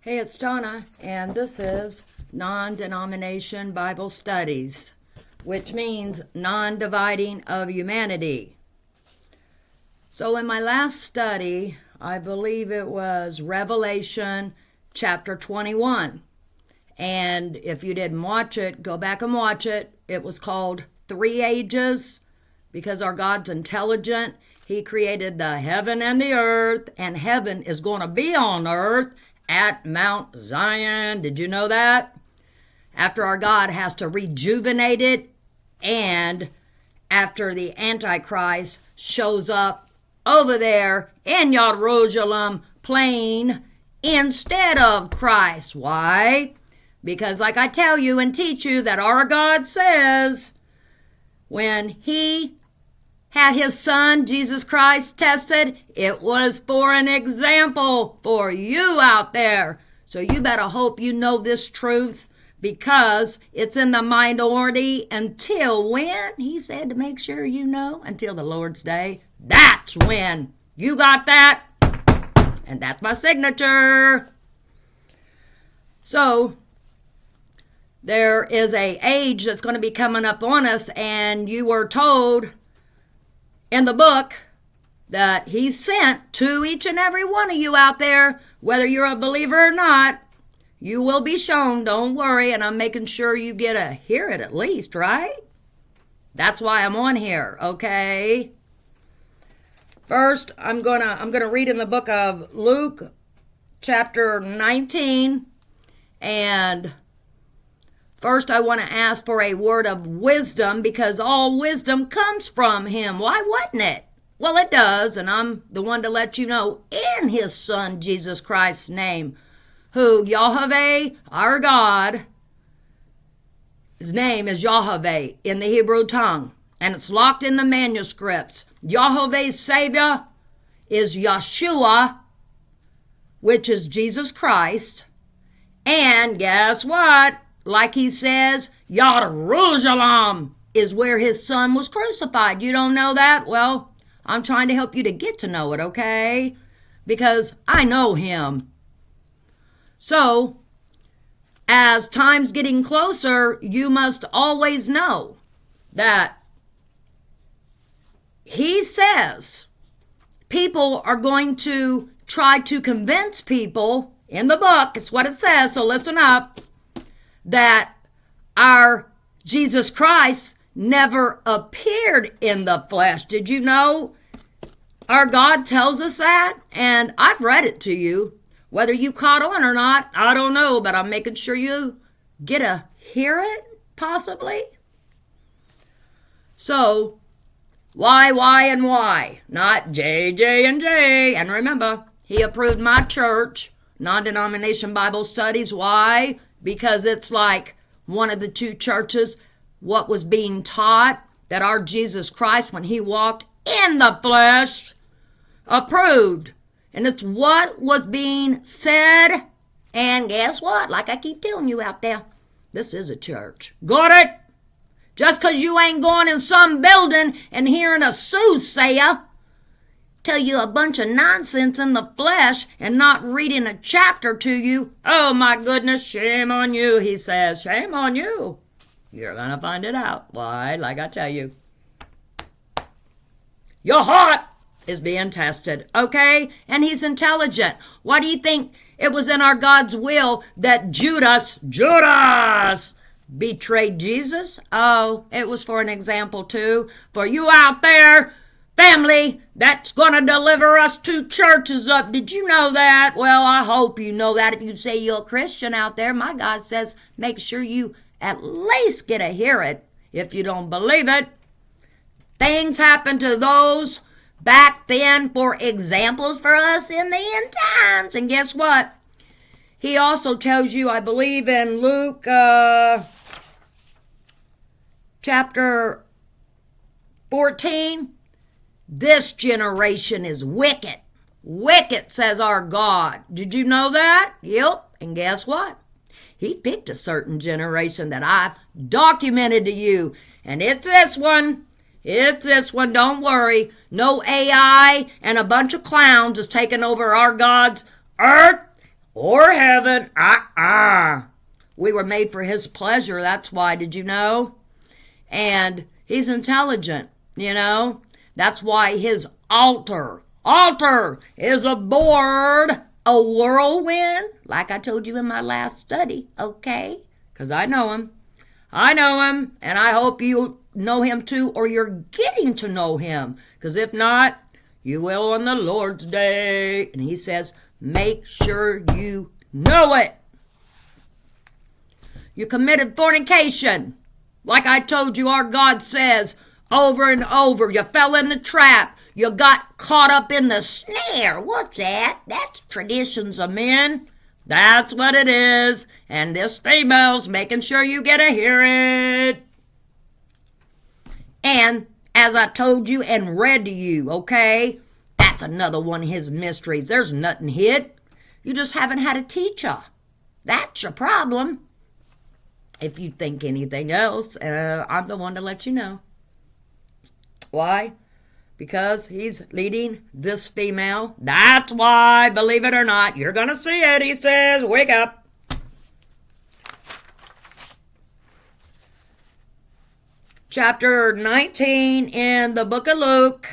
Hey, it's Donna, and this is Non-Denomination Bible Studies, which means non-dividing of humanity. So in my last study, I believe it was Revelation chapter 21. And if you didn't watch it, go back and watch it. It was called Three Ages, because our God's intelligent. He created the heaven and the earth, and heaven is going to be on earth at Mount Zion. Did you know that? After our God has to rejuvenate it, and after the Antichrist shows up over there in Jerusalem plain instead of Christ. Why? Because like I tell you and teach you that our God says when he had his son, Jesus Christ, tested, it was for an example for you out there. So you better hope you know this truth, because it's in the minority until when? He said to make sure you know, until the Lord's day. That's when. You got that? And that's my signature. So there is an age that's going to be coming up on us, and you were told in the book that he sent to each and every one of you out there, whether you're a believer or not. You will be shown, don't worry, and I'm making sure you get to hear it at least, right? That's why I'm on here, okay? First, I'm gonna read in the book of Luke, chapter 19, and first, I want to ask for a word of wisdom, because all wisdom comes from him. Why wouldn't it? Well, it does, and I'm the one to let you know in his son, Jesus Christ's name, who Yahweh, our God, his name is Yahweh in the Hebrew tongue, and it's locked in the manuscripts. Yahweh's Savior is Yeshua, which is Jesus Christ, and guess what? Like he says, Jerusalem is where his son was crucified. You don't know that? Well, I'm trying to help you to get to know it, okay? Because I know him. So, as time's getting closer, you must always know that he says people are going to try to convince people in the book. It's what it says, so listen up. That our Jesus Christ never appeared in the flesh. Did you know? Our God tells us that, and I've read it to you. Whether you caught on or not, I don't know, but I'm making sure you get to hear it, possibly. So, why, and why? Not J, and J. And remember, he approved my church, Non-Denomination Bible Studies. Why? Because it's like one of the two churches, what was being taught, that our Jesus Christ, when he walked in the flesh, approved. And it's what was being said. And guess what? Like I keep telling you out there, this is a church. Got it? Just because you ain't going in some building and hearing a soothsayer tell you a bunch of nonsense in the flesh and not reading a chapter to you. Oh my goodness, shame on you, he says. Shame on you. You're going to find it out. Why? Like I tell you. Your heart is being tested, okay? And he's intelligent. Why do you think it was in our God's will that Judas betrayed Jesus? Oh, it was for an example too. For you out there, family, that's going to deliver us two churches up. Did you know that? Well, I hope you know that. If you say you're a Christian out there, my God says make sure you at least get to hear it. If you don't believe it, things happen to those back then for examples for us in the end times. And guess what? He also tells you, I believe in Luke chapter 14, this generation is wicked. Wicked, says our God. Did you know that? Yep. And guess what? He picked a certain generation that I've documented to you. And it's this one. It's this one. Don't worry. No AI and a bunch of clowns is taking over our God's earth. or heaven. We were made for his pleasure. That's why. Did you know? And he's intelligent, you know. That's why his altar is aboard a whirlwind, like I told you in my last study, okay? Because I know him, and I hope you know him too, or you're getting to know him, because if not, you will on the Lord's day. And he says, make sure you know it. You committed fornication. Like I told you, our God says over and over, you fell in the trap. You got caught up in the snare. What's that? That's traditions of men. That's what it is. And this female's making sure you get to hear it. And as I told you and read to you, okay, that's another one of his mysteries. There's nothing hid. You just haven't had a teacher. That's your problem. If you think anything else, I'm the one to let you know. Why? Because he's leading this female. That's why, believe it or not, you're going to see it. He says, wake up. Chapter 19 in the book of Luke.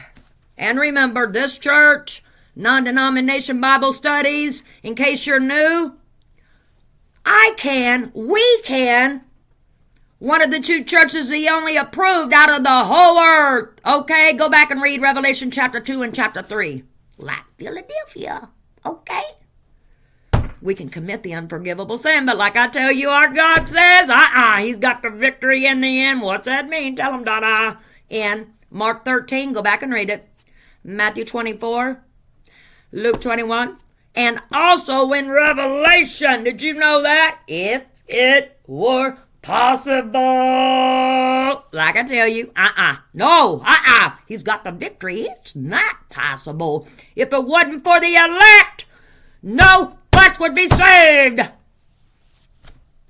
And remember, this church, Non-Denomination Bible Studies, in case you're new, we can. One of the two churches he only approved out of the whole earth. Okay, go back and read Revelation chapter 2 and chapter 3. Like Philadelphia. Okay. We can commit the unforgivable sin, but like I tell you, our God says, he's got the victory in the end. What's that mean? Tell him, Donna. In Mark 13, go back and read it. Matthew 24, Luke 21, and also in Revelation. Did you know that? If it were possible. Like I tell you, he's got the victory. It's not possible. If it wasn't for the elect, no flesh would be saved.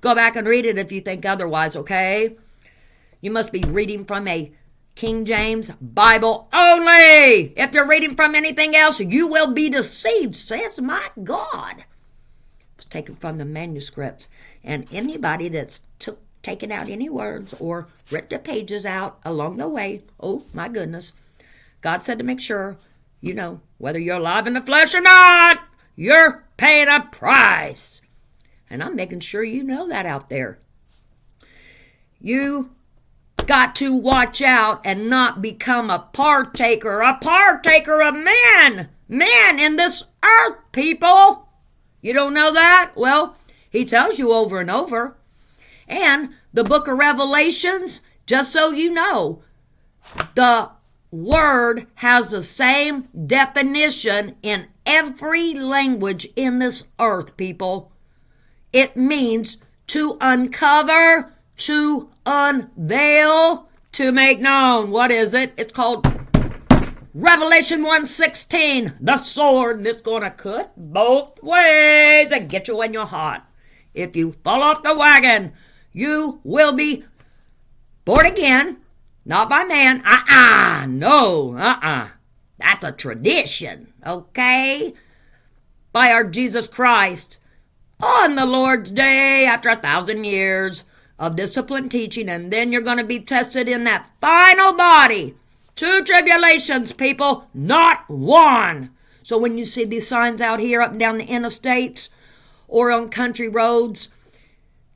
Go back and read it if you think otherwise, okay? You must be reading from a King James Bible only. If you're reading from anything else, you will be deceived, says my God. It's taken from the manuscripts. And anybody that's taken out any words or ripped the pages out along the way, oh my goodness, God said to make sure, you know, whether you're alive in the flesh or not, you're paying a price. And I'm making sure you know that out there. You got to watch out and not become a partaker of man in this earth, people. You don't know that? Well, he tells you over and over. And the book of Revelations, just so you know, the word has the same definition in every language in this earth, people. It means to uncover, to unveil, to make known. What is it? It's called Revelation 1:16, the sword that's going to cut both ways and get you when you're hot. If you fall off the wagon, you will be born again, not by man. That's a tradition, okay? By our Jesus Christ on the Lord's day after 1,000 years of disciplined teaching, and then you're going to be tested in that final body. 2 tribulations, people, not one. So when you see these signs out here up and down the interstates or on country roads,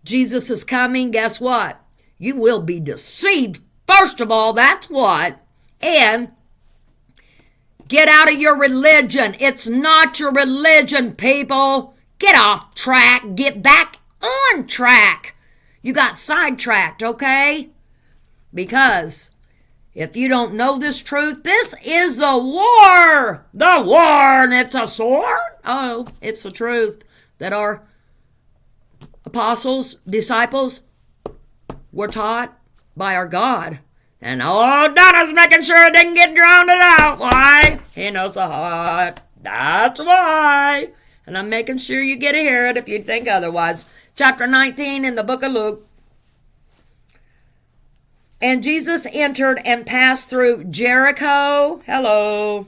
Jesus is coming, guess what? You will be deceived. First of all, that's what. And get out of your religion. It's not your religion, people. Get off track. Get back on track. You got sidetracked, okay? Because if you don't know this truth, this is the war. The war, and it's a sword. Oh, it's the truth that our apostles, disciples were taught by our God. And Donna's making sure it didn't get drowned out. Why? He knows the heart. That's why. And I'm making sure you get to hear it if you think otherwise. Chapter 19 in the book of Luke. And Jesus entered and passed through Jericho. Hello.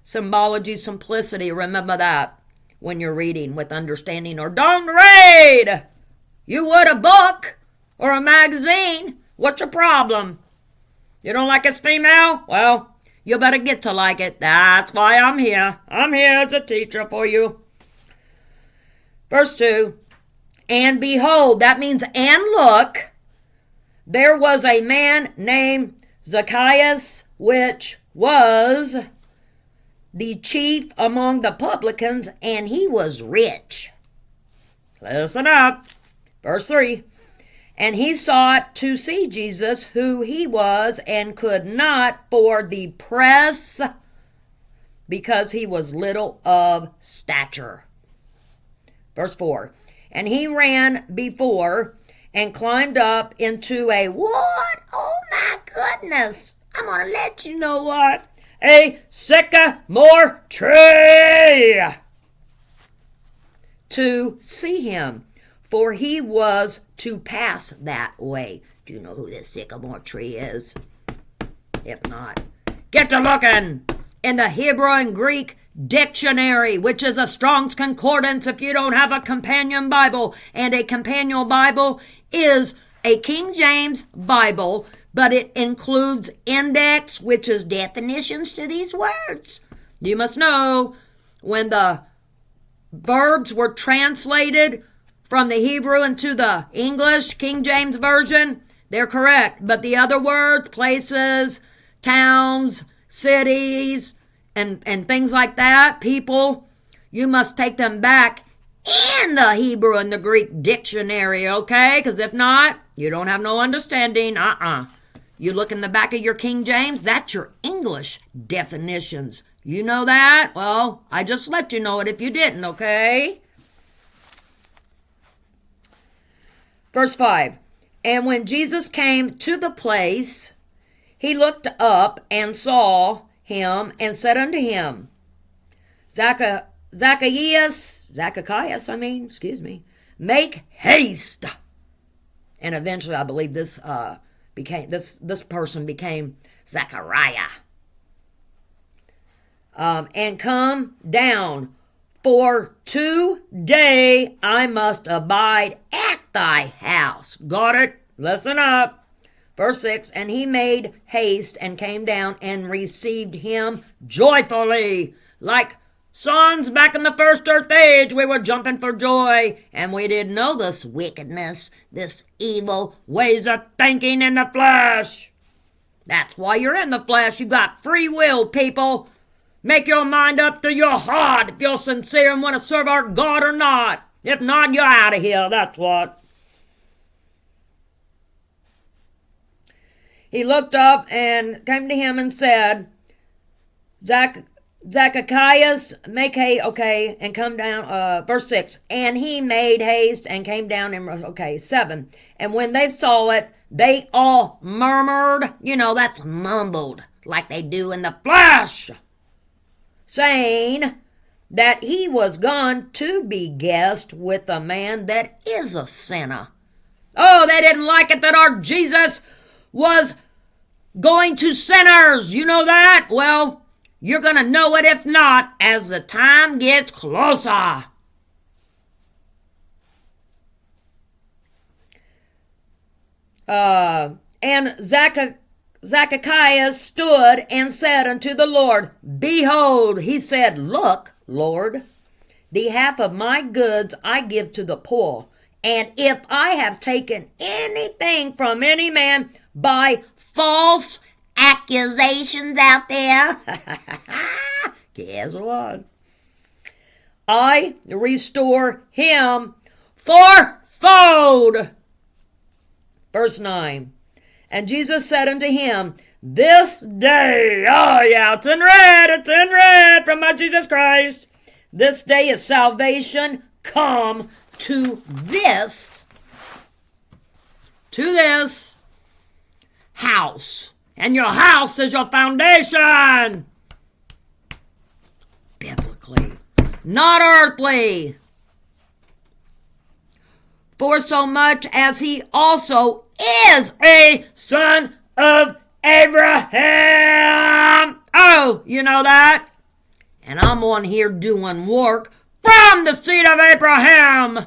Symbology, simplicity. Remember that. when you're reading with understanding, or don't read. You would a book or a magazine. What's your problem? You don't like his female? Well, you better get to like it. That's why I'm here. I'm here as a teacher for you. Verse 2. And behold, that means and look, there was a man named Zacchaeus, which was the chief among the publicans, and he was rich. Listen up. Verse 3. And he sought to see Jesus, who he was, and could not for the press, because he was little of stature. Verse 4. And he ran before and climbed up into a what? Oh my goodness. I'm going to let you know what. A sycamore tree. To see him, for he was to pass that way. Do you know who this sycamore tree is? If not, get to looking in the Hebrew and Greek dictionary, which is a Strong's Concordance if you don't have a companion Bible. And a companion Bible is a King James Bible, but it includes index, which is definitions to these words. You must know when the verbs were translated from the Hebrew into the English King James Version, they're correct. But the other words, places, towns, cities, and things like that, people, you must take them back in the Hebrew and the Greek dictionary, okay? Because if not, you don't have no understanding. You look in the back of your King James, that's your English definitions. You know that? Well, I just let you know it if you didn't, okay? Verse 5. And when Jesus came to the place, he looked up and saw him and said unto him, Zacchaeus, make haste. And eventually, I believe this person became Zachariah. And come down, for today I must abide at thy house. Got it? Listen up. Verse 6, and he made haste and came down and received him joyfully. Like sons back in the first earth age, we were jumping for joy. And we didn't know this wickedness, this evil ways of thinking in the flesh. That's why you're in the flesh. You got free will, people. Make your mind up to your heart if you're sincere and want to serve our God or not. If not, you're out of here. That's what. He looked up and came to him and said, Zacchaeus, make haste, okay, and come down. Verse 6, and he made haste and came down. 7. And when they saw it, they all murmured. You know, that's mumbled like they do in the flesh, saying that he was gone to be guest with a man that is a sinner. Oh, they didn't like it that our Jesus was going to sinners. You know that? Well, you're going to know it if not as the time gets closer. And Zacchaeus stood and said unto the Lord, Behold, he said, Look, Lord, the half of my goods I give to the poor. And if I have taken anything from any man by false accusations out there, guess what? I restore him fourfold. Verse 9. And Jesus said unto him, This day, oh yeah, it's in red from my Jesus Christ. This day is salvation come to this house. And your house is your foundation. Biblically, not earthly. For so much as he also is a son of Abraham. Oh, you know that? And I'm on here doing work from the seed of Abraham.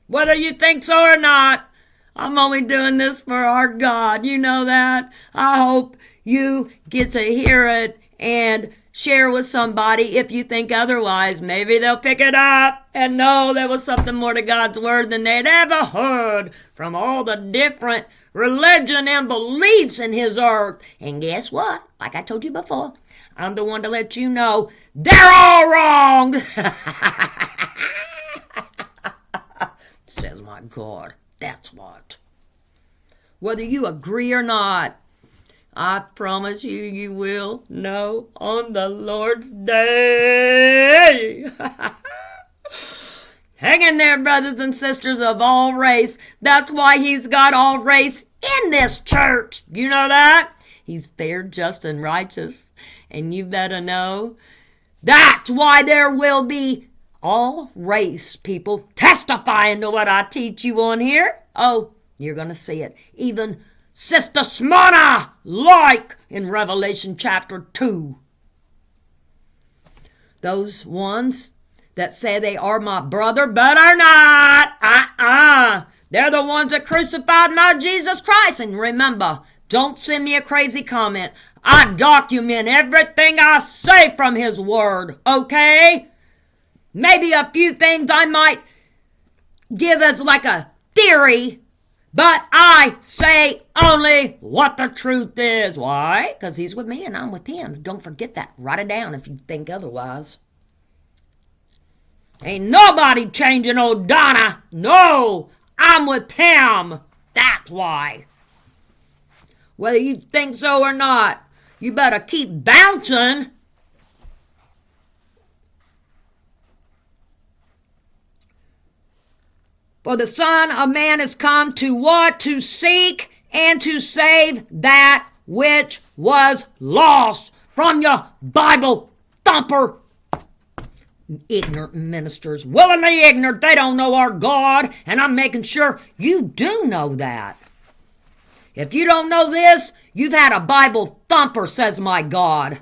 Whether you think so or not, I'm only doing this for our God. You know that. I hope you get to hear it and share with somebody. If you think otherwise, maybe they'll pick it up and know there was something more to God's word than they'd ever heard from all the different religion and beliefs in his earth. And guess what? Like I told you before, I'm the one to let you know they're all wrong. Says my God. That's what. Whether you agree or not, I promise you, you will know on the Lord's day. Hang in there, brothers and sisters of all race. That's why he's got all race in this church. You know that? He's fair, just, and righteous. And you better know that's why there will be all race people testifying to what I teach you on here. Oh, you're going to see it. Even Sister Smyrna, like in Revelation chapter 2. Those ones that say they are my brother but are not. They're the ones that crucified my Jesus Christ. And remember, don't send me a crazy comment. I document everything I say from his word, okay? Maybe a few things I might give as like a theory, but I say only what the truth is. Why? Because he's with me and I'm with him. Don't forget that. Write it down if you think otherwise. Ain't nobody changing old Donna. No, I'm with him. That's why. Whether you think so or not, you better keep bouncing. For the Son of Man is come to what? To seek and to save that which was lost. From your Bible thumper. Ignorant ministers, willingly ignorant. They don't know our God. And I'm making sure you do know that. If you don't know this, you've had a Bible thumper, says my God.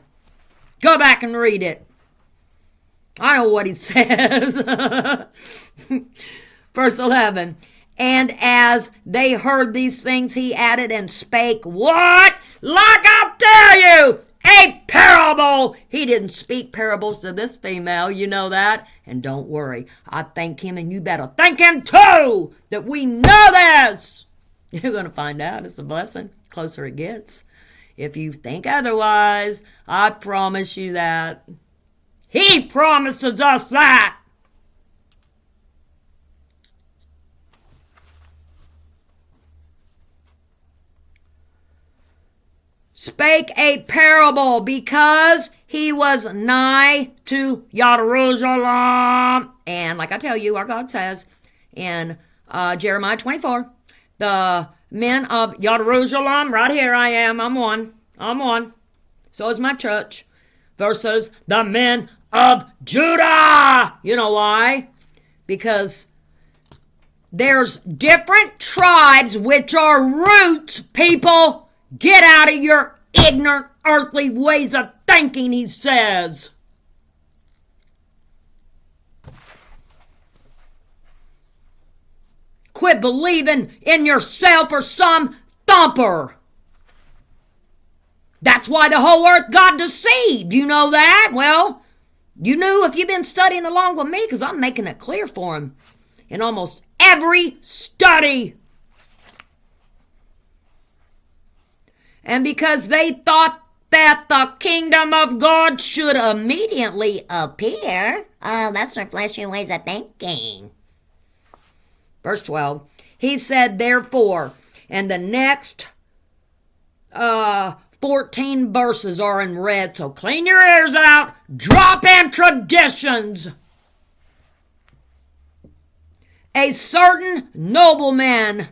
Go back and read it. I know what he says. Verse 11, and as they heard these things, he added and spake, what? Like I tell you, a parable. He didn't speak parables to this female, you know that. And don't worry, I thank him and you better thank him too, that we know this. You're going to find out. It's a blessing. The closer it gets. If you think otherwise, I promise you that. He promises us that. Spake a parable because he was nigh to Jerusalem. And like I tell you, our God says in Jeremiah 24, the men of Jerusalem, right here I am, I'm one. So is my church. Versus the men of Judah. You know why? Because there's different tribes which are roots, people. Get out of your ignorant earthly ways of thinking, he says. Quit believing in yourself or some thumper. That's why the whole earth got deceived. You know that? Well, you knew if you've been studying along with me, because I'm making it clear for him in almost every study. And because they thought that the kingdom of God should immediately appear. Oh, that's their fleshy ways of thinking. Verse 12. He said, therefore, and the next 14 verses are in red, so clean your ears out. Drop in traditions. A certain nobleman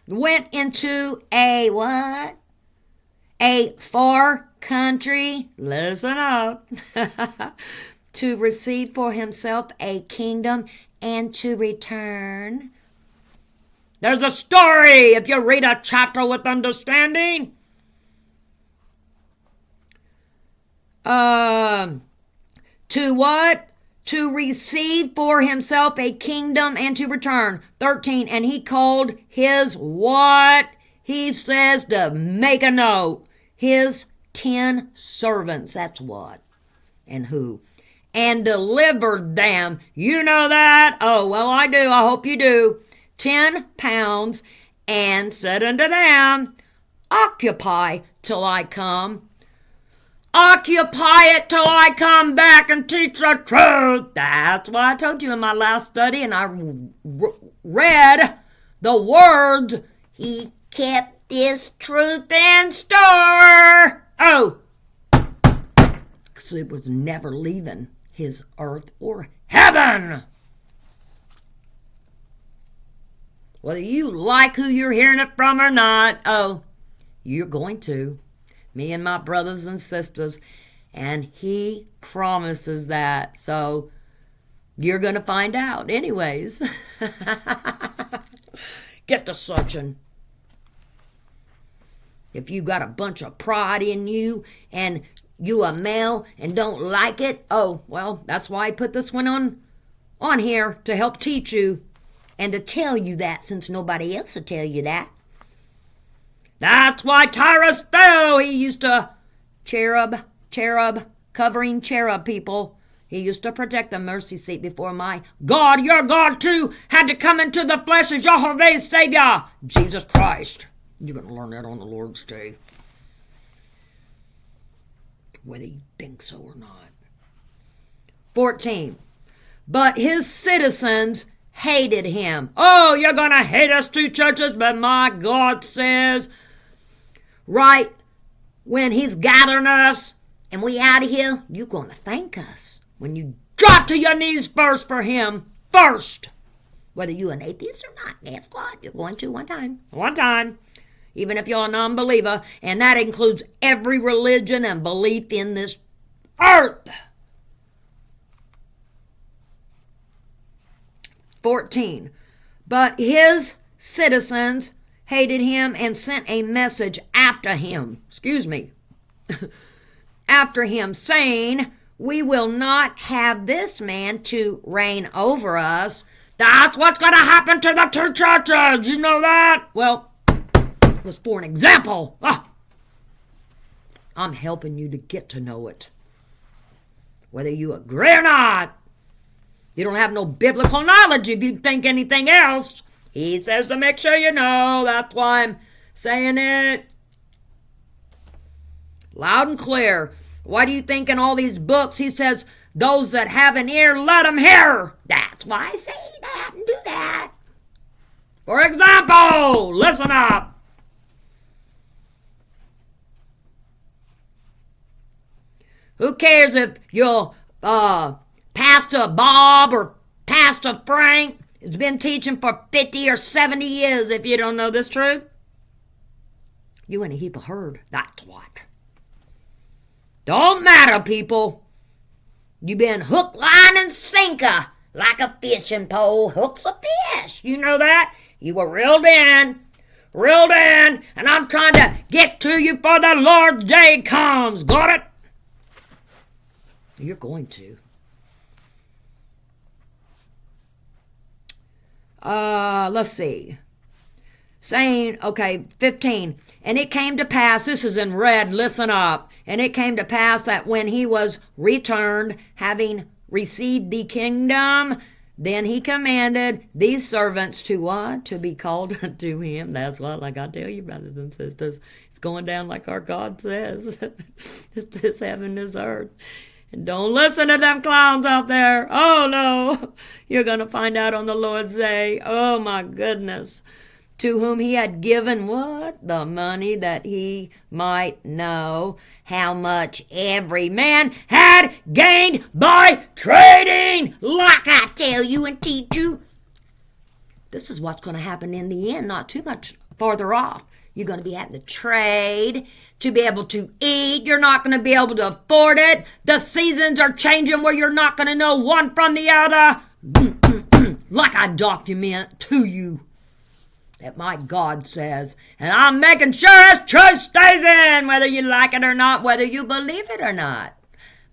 went into a what? A far country, listen up, to receive for himself a kingdom and to return. There's a story if you read a chapter with understanding. To what? to receive for himself a kingdom and to return. 13, and he called his what? He says to make a note. His 10 servants, that's what. And who? And delivered them. You know that? Oh, well, I do. I hope you do. 10 pounds, and said unto them, occupy till I come. Occupy it till I come back and teach the truth. That's what I told you in my last study, and I read the words, he kept this truth in store. Oh, because it was never leaving his earth or heaven. Whether you like who you're hearing it from or not, oh, you're going to. Me and my brothers and sisters. And he promises that. So you're going to find out anyways. Get to searching. If you got a bunch of pride in you and you a male and don't like it, oh, well, that's why I put this one on here to help teach you and to tell you that, since nobody else will tell you that. That's why Tyrus fell. He used to cherub, covering cherub people. He used to protect the mercy seat before my God. Your God too had to come into the flesh as Jehovah's Savior, Jesus Christ. You're going to learn that on the Lord's Day, whether you think so or not. 14. But his citizens hated him. Oh, you're going to hate us too, churches, but my God says, right when he's gathering us and we out of here, you're going to thank us when you drop to your knees first for him first. Whether you're an atheist or not, guess what? You're going to one time. One time. Even if you're a non-believer, and that includes every religion and belief in this earth. 14. But his citizens hated him and sent a message after him, after him, saying, we will not have this man to reign over us. That's what's going to happen to the two churches. You know that? Well, it was for an example. I'm helping you to get to know it. Whether you agree or not. You don't have no biblical knowledge if you think anything else. He says to make sure you know. That's why I'm saying it loud and clear. Why do you think in all these books he says, those that have an ear, let them hear? That's why I say that and do that. For example, listen up. Who cares if you're Pastor Bob or Pastor Frank has been teaching for 50 or 70 years if you don't know this truth? You in a heap of herd. That's what. Don't matter, people. You've been hook, line, and sinker like a fishing pole hooks a fish. You know that? You were reeled in, and I'm trying to get to you before the Lord's day comes. Got it? You're going to. Let's see. Saying, 15. And it came to pass, this is in red, listen up. And it came to pass that when he was returned, having received the kingdom, then he commanded these servants to what? To be called unto him. That's what, like I tell you, brothers and sisters, it's going down like our God says. It's this heaven, this earth. And don't listen to them clowns out there. Oh, no. You're going to find out on the Lord's day. Oh, my goodness. To whom he had given what? The money that he might know how much every man had gained by trading. Like I tell you and teach you. This is what's going to happen in the end, not too much farther off. You're going to be having to trade to be able to eat. You're not going to be able to afford it. The seasons are changing where you're not going to know one from the other. Like I document to you that my God says. And I'm making sure His truth stays in, whether you like it or not, whether you believe it or not.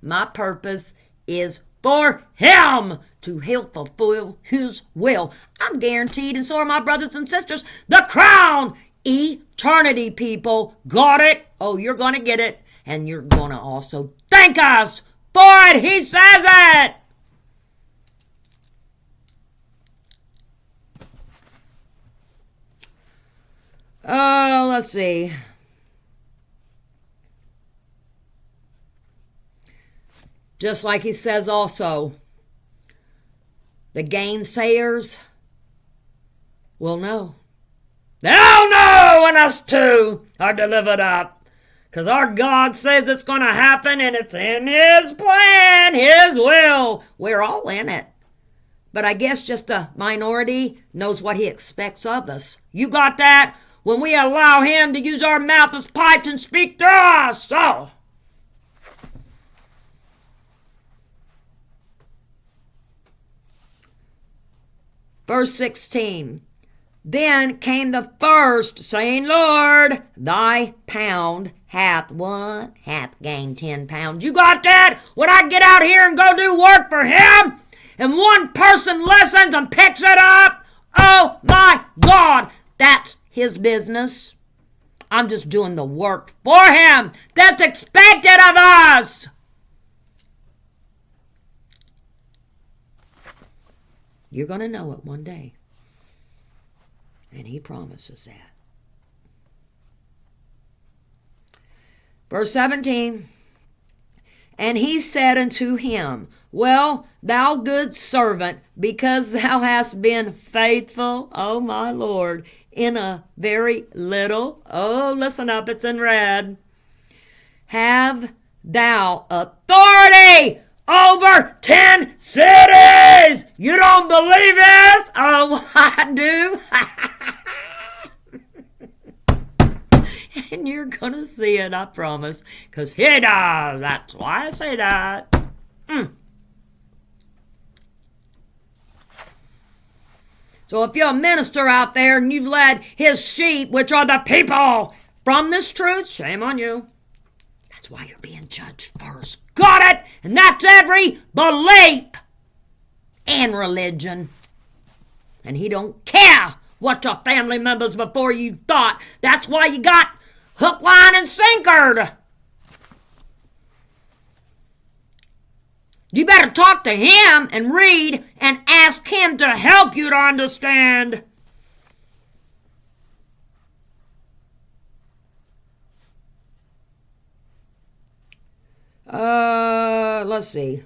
My purpose is for him to help fulfill his will. I'm guaranteed, and so are my brothers and sisters, the crown, eternity, people. Got it? Oh, you're going to get it. And you're going to also thank us for it. He says it. Oh, let's see. Just like he says also, the gainsayers will know. They'll know when us too are delivered up. Because our God says it's going to happen, and it's in his plan, his will. We're all in it. But I guess just a minority knows what he expects of us. You got that? When we allow him to use our mouth as pipes and speak through us. So, verse 16. Then came the first, saying, Lord, thy pound hath gained 10 pounds. You got that? When I get out here and go do work for him, and one person listens and picks it up, oh my God, that's his business. I'm just doing the work for him that's expected of us. You're going to know it one day. And he promises that. Verse 17. And he said unto him, Well, thou good servant, because thou hast been faithful, O my Lord, in a very little. Oh, listen up, it's in red. Have thou authority over 10 cities. You don't believe this? Oh, I do. And you're going to see it, I promise. Because he does. That's why I say that. So if you're a minister out there and you've led his sheep, which are the people, from this truth, shame on you. That's why you're being judged first. Got it? And that's every belief and religion. And he don't care what your family members before you thought. That's why you got hook, line, and sinker. You better talk to him and read and ask him to help you to understand. Let's see.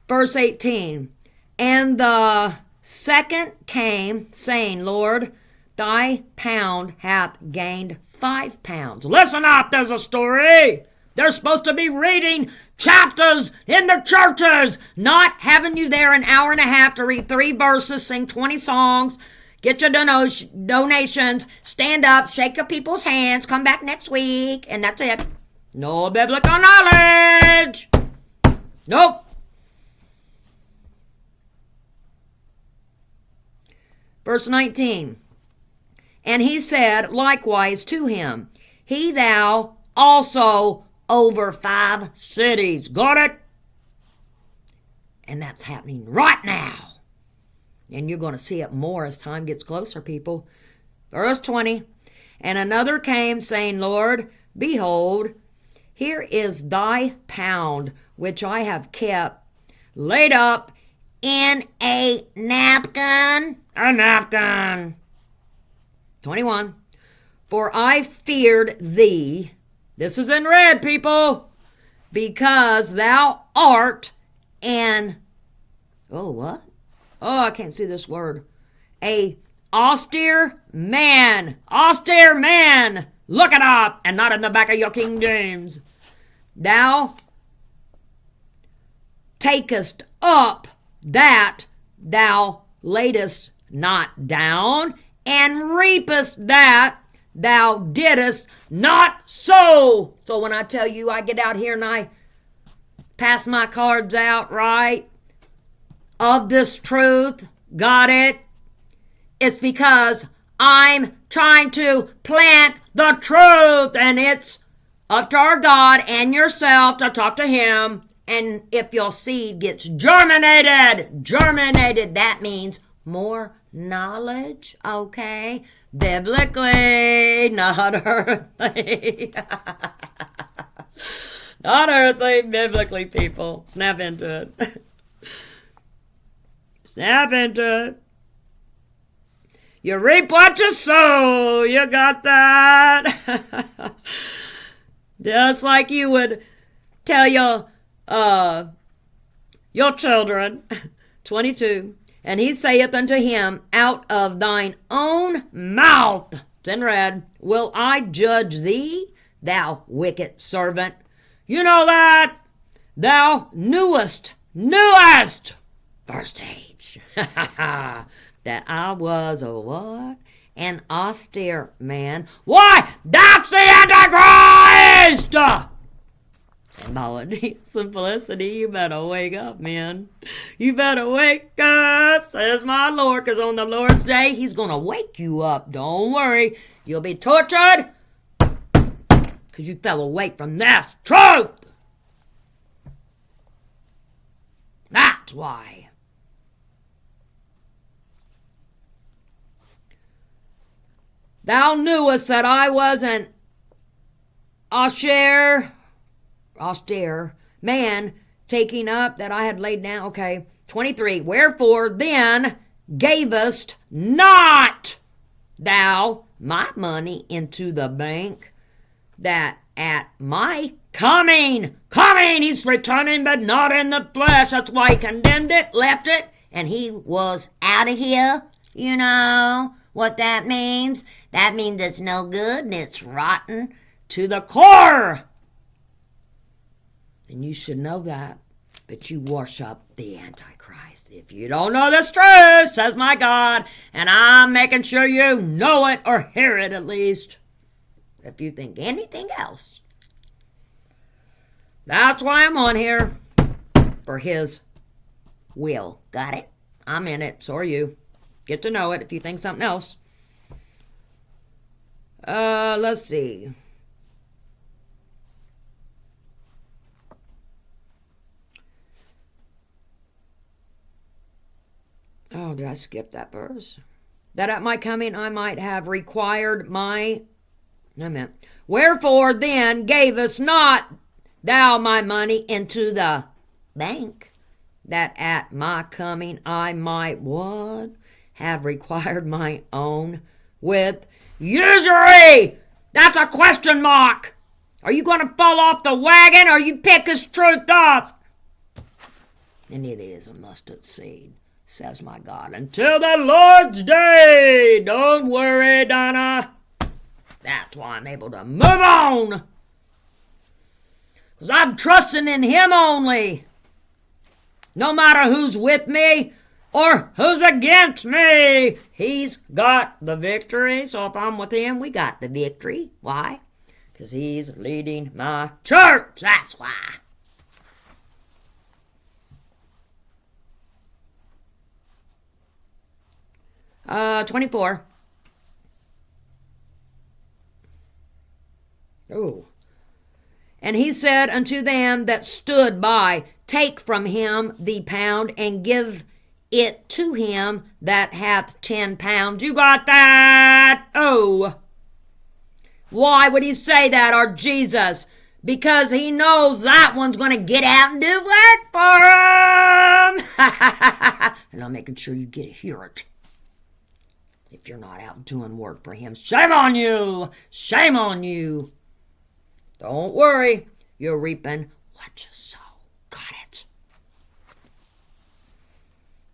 Verse 18. And the second came, saying, Lord, thy pound hath gained 5 pounds. Listen up, there's a story. They're supposed to be reading chapters in the churches, not having you there an hour and a half to read 3 verses, sing 20 songs, get your donations, stand up, shake your people's hands, come back next week, and that's it. No biblical knowledge. Nope. Verse 19. And he said likewise to him, He thou also over 5 cities. Got it? And that's happening right now. And you're going to see it more as time gets closer, people. Verse 20. And another came, saying, Lord, behold, here is thy pound, which I have kept, laid up in a napkin. A napkin. 21. For I feared thee. This is in red, people. Because thou art an, oh, what? Oh, I can't see this word. A austere man. Austere man. Look it up, and not in the back of your King James. Thou takest up that thou laidest not down, and reapest that thou didst not sow. So when I tell you I get out here and I pass my cards out, right, of this truth, got it? It's because I'm trying to plant the truth, and it's up to our God and yourself to talk to him And if your seed gets germinated, that means more knowledge, okay? Biblically, not earthly. Not earthly, biblically, people. Snap into it. Snap into it. You reap what you sow. You got that? Just like you would tell your children. 22. And he saith unto him, out of thine own mouth, it's in red, will I judge thee, thou wicked servant. You know that thou knewest, first age, that I was a what? An austere man. Why, that's the Antichrist! Symbology, simplicity, you better wake up, man. You better wake up, says my Lord, because on the Lord's day, he's going to wake you up. Don't worry. You'll be tortured because you fell away from this truth. That's why. Thou knewest that I was an austere man, taking up that I had laid down. Okay. 23. Wherefore then gavest not thou my money into the bank, that at my coming, he's returning, but not in the flesh. That's why he condemned it, left it, and he was out of here. You know what that means? That means it's no good and it's rotten to the core. And you should know that, but you worship the Antichrist. If you don't know this truth, says my God, and I'm making sure you know it or hear it at least. If you think anything else, that's why I'm on here, for his will. Got it? I'm in it. So are you. Get to know it if you think something else. Let's see. Oh, did I skip that verse? That at my coming I might have required wherefore then gavest not thou my money into the bank, that at my coming I might what? Have required my own with usury. That's a question mark. Are you going to fall off the wagon or you pick his truth up? And it is a mustard seed, says my God, until the Lord's day. Don't worry, Donna. That's why I'm able to move on. Because I'm trusting in him only. No matter who's with me or who's against me, he's got the victory. So if I'm with him, we got the victory. Why? Because he's leading my church. That's why. Uh, 24. Oh. And he said unto them that stood by, take from him the pound and give it to him that hath 10 pounds. You got that? Oh. Why would he say that, our Jesus? Because he knows that one's going to get out and do work for him. And I'm making sure you get to hear it. If you're not out doing work for him, shame on you. Shame on you. Don't worry. You're reaping what you sow. Got it?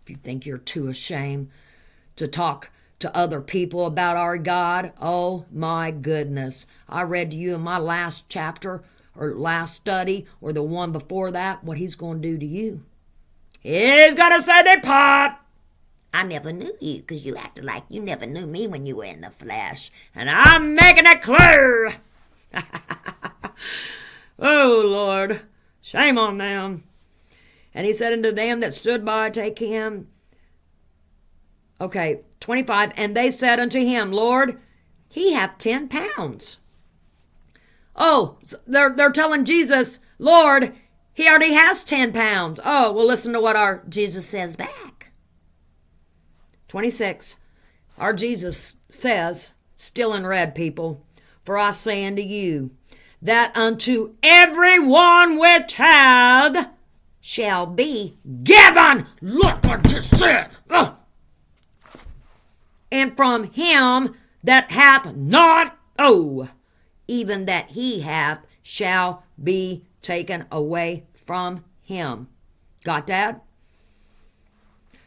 If you think you're too ashamed to talk to other people about our God, oh my goodness. I read to you in my last chapter or last study or the one before that what he's going to do to you. He's going to say, depart. I never knew you because you acted like you never knew me when you were in the flesh. And I'm making it clear. Oh, Lord, shame on them. And he said unto them that stood by, take him. Okay, 25. And they said unto him, Lord, he hath 10 pounds. Oh, they're telling Jesus, Lord, He already has 10 pounds. Oh, well, listen to what our Jesus says back. 26. Our Jesus says, still in red, people, for I say unto you, that unto every one which hath shall be given. Look what you said. And from him that hath not, even that he hath shall be taken away from him. Got that?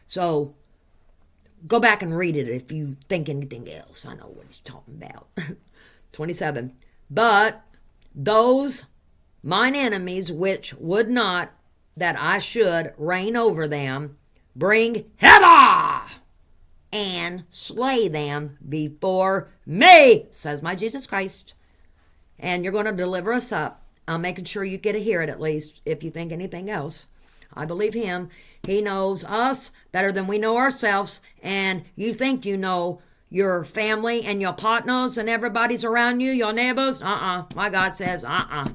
So, go back and read it if you think anything else. I know what he's talking about. 27. But those mine enemies which would not that I should reign over them, bring hither and slay them before me, says my Jesus Christ. And you're going to deliver us up. I'm making sure you get to hear it at least if you think anything else. I believe him. He knows us better than we know ourselves. And you think you know your family and your partners and everybody's around you, your neighbors. My God says,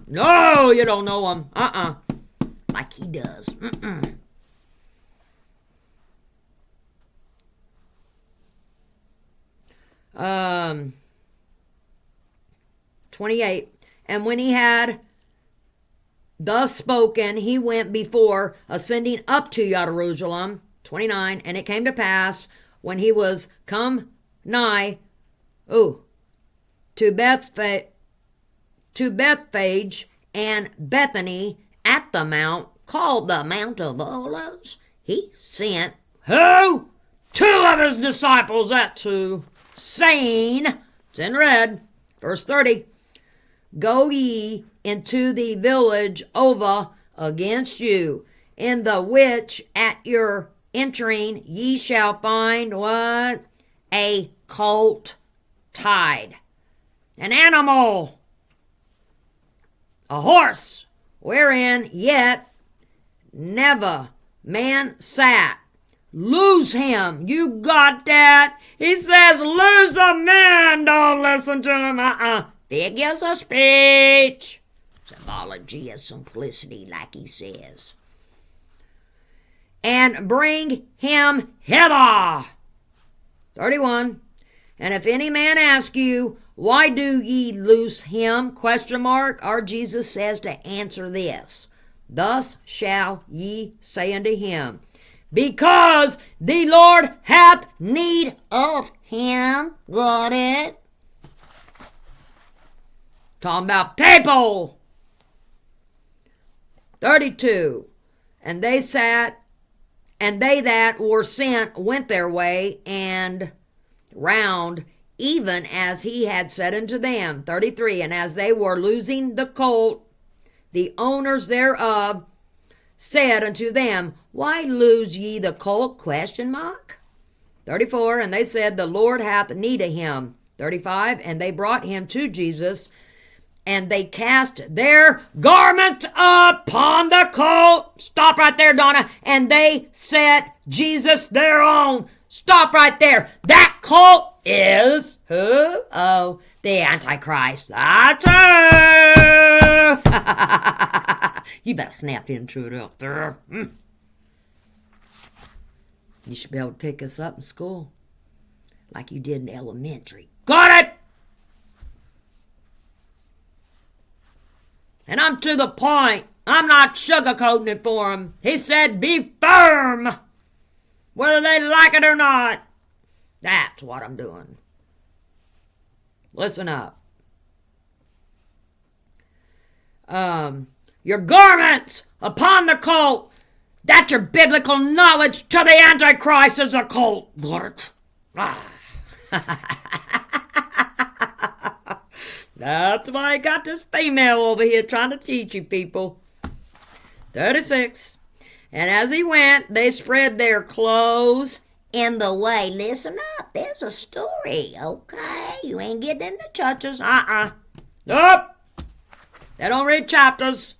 no, you don't know them. Like he does. 28. And when he had thus spoken, he went before, ascending up to Jerusalem. 29. And it came to pass, when he was come nigh, to Bethphage and Bethany at the mount, called the Mount of Olives, he sent, who? 2 of his disciples, that 2, saying, it's in red, verse 30, go ye into the village over against you, in the which at your entering ye shall find what? A colt tied, an animal, a horse, wherein yet never man sat. Lose him. You got that? He says, lose a man. Don't listen to him. Figures of speech. Symbology of simplicity, like he says. And bring him hither. 31. And if any man ask you, why do ye loose him? Question mark. Our Jesus says to answer this. Thus shall ye say unto him, because the Lord hath need of him. Got it? Talking about people. 32. And they that were sent went their way, and round, even as he had said unto them. 33. And as they were loosing the colt, the owners thereof said unto them, why lose ye the colt? Question mark. 34. And they said, the Lord hath need of him. 35. And they brought him to Jesus, and they cast their garments upon the colt. Stop right there, Donna. And they set Jesus thereon. Stop right there. That colt is who? Oh, the Antichrist. That's you better snap into it up there. You should be able to pick us up in school like you did in elementary. Got it? And I'm to the point. I'm not sugarcoating it for him. He said, be firm, whether they like it or not. That's what I'm doing. Listen up. Your garments upon the colt. That's your biblical knowledge to the Antichrist is a colt. Got it? That's why I got this female over here trying to teach you people. 36. And as he went, they spread their clothes in the way. Listen up. There's a story, okay? You ain't getting in the churches. Nope. They don't read chapters.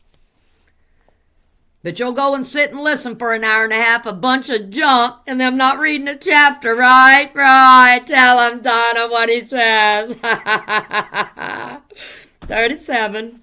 But you'll go and sit and listen for an hour and a half, a bunch of junk, and them not reading a chapter, right? Right. Tell him, Donna, what he says. 37.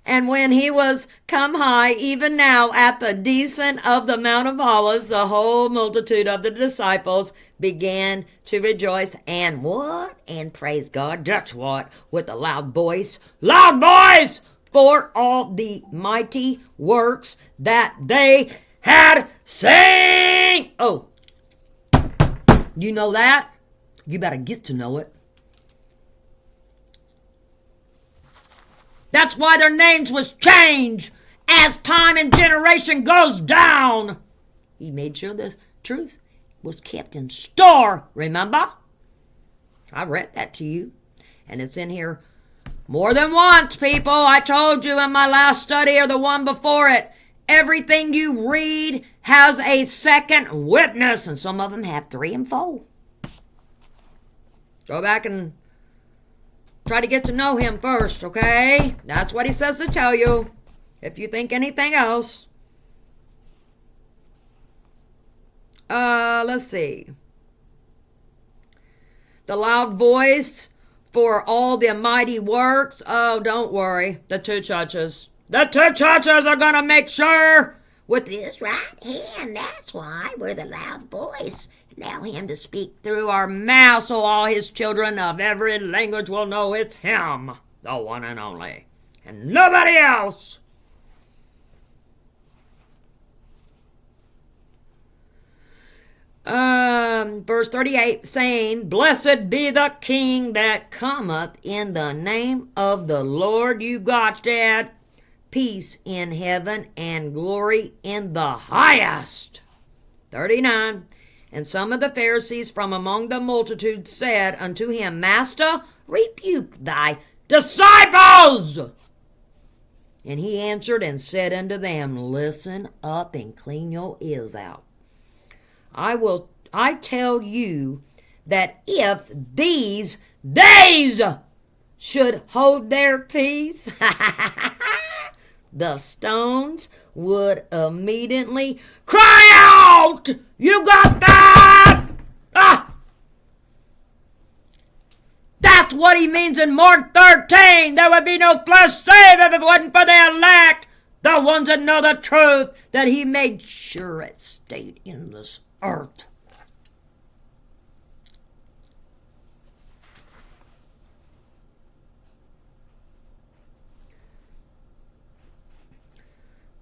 And when he was come high, even now at the descent of the Mount of Olives, the whole multitude of the disciples began to rejoice and what? And praise God. That's what? With a loud voice. Loud voice! For all the mighty works that they had seen. Oh, you know that? You better get to know it. That's why their names was changed as time and generation goes down. He made sure the truth was kept in store, remember? I read that to you, and it's in here more than once, people. I told you in my last study or the one before it, everything you read has a second witness, and some of them have 3 and 4. Go back and try to get to know him first, okay? That's what he says to tell you, if you think anything else. Let's see. The loud voice for all the mighty works. Oh, don't worry. The 2 churches. The 2 churches are going to make sure with his right hand. That's why we're the loud voice. Allow him to speak through our mouth so all his children of every language will know it's him, the one and only, and nobody else. Verse 38, saying, Blessed be the King that cometh in the name of the Lord. You got that? Peace in heaven and glory in the highest. 39, and some of the Pharisees from among the multitude said unto him, Master, rebuke thy disciples. And he answered and said unto them, Listen up and clean your ears out. I tell you that if these days should hold their peace, the stones would immediately cry out. You got that? That's what he means in Mark 13. There would be no flesh saved if it wasn't for the elect, the ones that know the truth, that he made sure it stayed in this earth.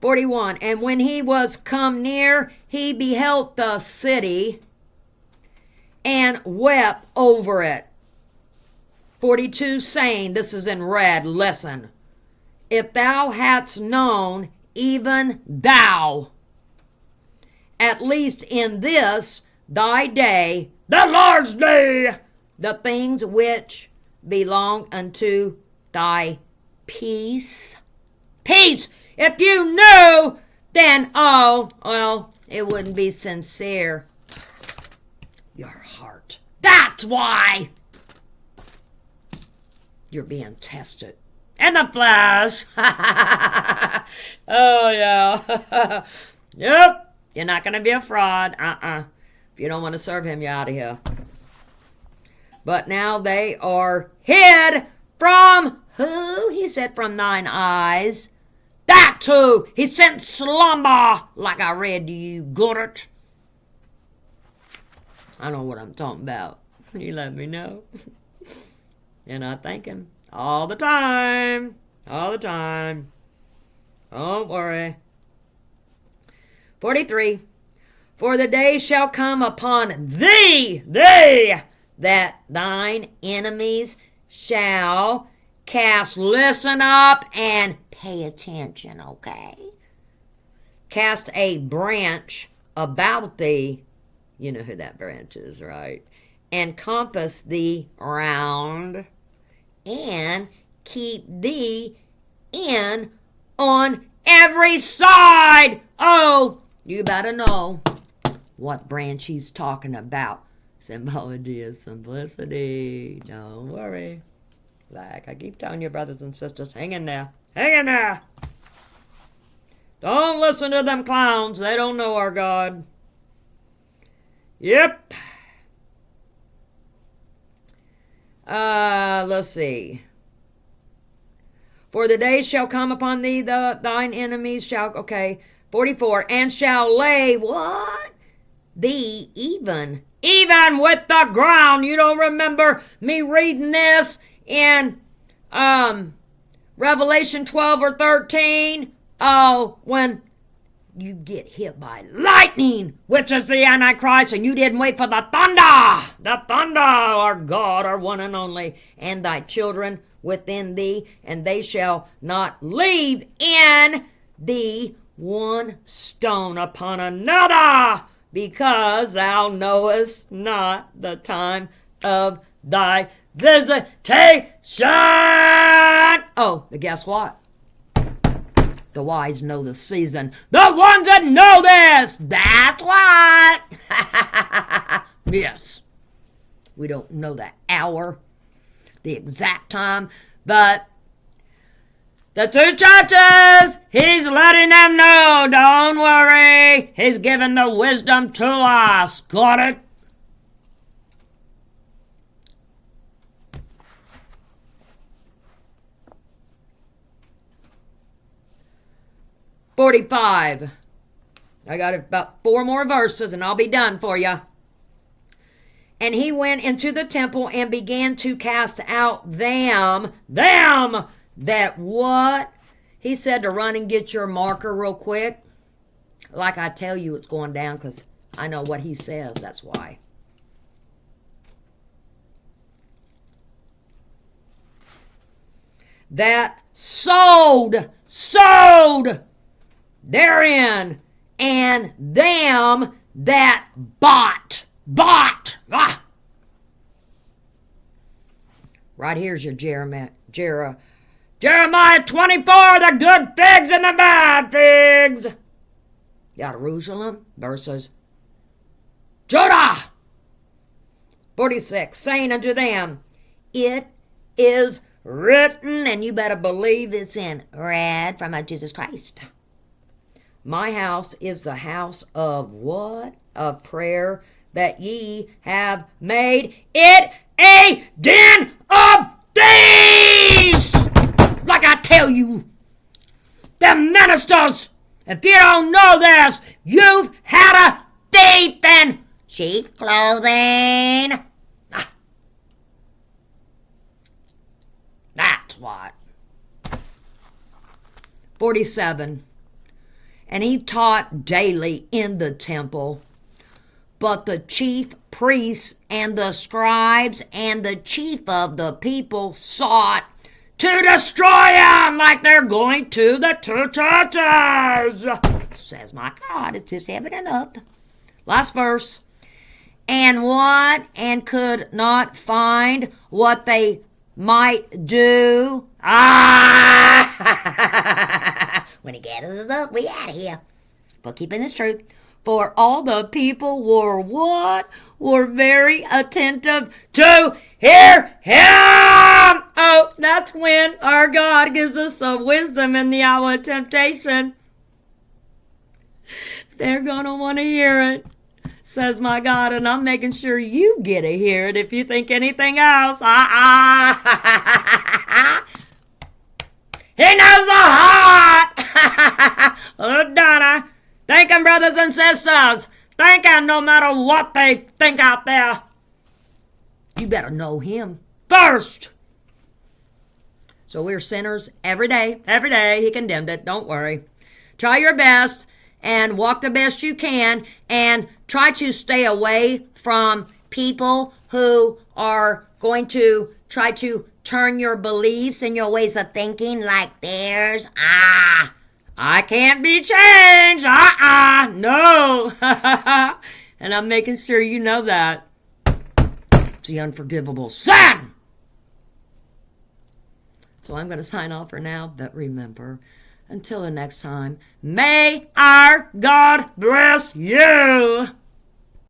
(41) And when he was come near, he beheld the city and wept over it. 42, saying, this is in red, listen, if thou hadst known, even thou, at least in this thy day, the Lord's day, the things which belong unto thy peace. Peace! If you knew, then, it wouldn't be sincere. Your heart. That's why you're being tested. In the flesh. Oh, yeah. Yep. You're not going to be a fraud. If you don't want to serve him, you're out of here. But now they are hid from who? He said, from thine eyes. That too. He sent slumber, like I read to you. Got it? I know what I'm talking about. He let me know. And I thank him all the time. All the time. Don't worry. 43. For the day shall come upon thee, that thine enemies shall cast, listen up and pay attention, okay? Cast a branch about thee. You know who that branch is, right? And compass thee round, and keep thee in on every side. Oh, you better know what branch he's talking about. Symbology is simplicity. Don't worry. Like I keep telling you, brothers and sisters, hang in there. Hang in there. Don't listen to them clowns. They don't know our God. Yep. Let's see. For the days shall come upon thee, thine enemies shall, 44, and shall lay, what? Thee even with the ground. You don't remember me reading this in Revelation 12 or 13? Oh, when you get hit by lightning, which is the Antichrist, and you didn't wait for the thunder, our God, our one and only, and thy children within thee, and they shall not leave in thee one stone upon another, because thou knowest not the time of thy visitation. Oh, but guess what? The wise know the season. The ones that know this, that's what. Yes. We don't know the hour, the exact time, but the two churches, he's letting them know, don't worry. He's giving the wisdom to us. Got it? $45. I got about 4 more verses and I'll be done for you. And he went into the temple and began to cast out them that what? He said to run and get your marker real quick. Like I tell you, it's going down because I know what he says. That's why. That sold therein, and them that bought. Right here's your Jeremiah 24, the good figs and the bad figs. Jerusalem versus Judah. 46, saying unto them, it is written, and you better believe it's in red from Jesus Christ. My house is the house of what? Of prayer, that ye have made it a den of thieves. Like I tell you, the ministers, if you don't know this, you've had a thief in sheep clothing. That's what. 47. And he taught daily in the temple. But the chief priests and the scribes and the chief of the people sought to destroy him, like they're going to the two churches. Says my God, it's just heaven enough. Last verse. And what? And could not find what they might do. When he gathers us up, we out of here. But keeping this truth. For all the people were what? Were very attentive to hear him. Oh, that's when our God gives us some wisdom in the hour of temptation. They're going to want to hear it, says my God, and I'm making sure you get to hear it if you think anything else. He knows the heart. Oh, Donna. Thank him, brothers and sisters. Thank him no matter what they think out there. You better know him first. So we're sinners every day. Every day. He condemned it. Don't worry. Try your best and walk the best you can and try to stay away from people who are going to try to turn your beliefs and your ways of thinking like theirs. I can't be changed. No. And I'm making sure you know that. It's the unforgivable sin. So I'm going to sign off for now. But remember, until the next time, may our God bless you.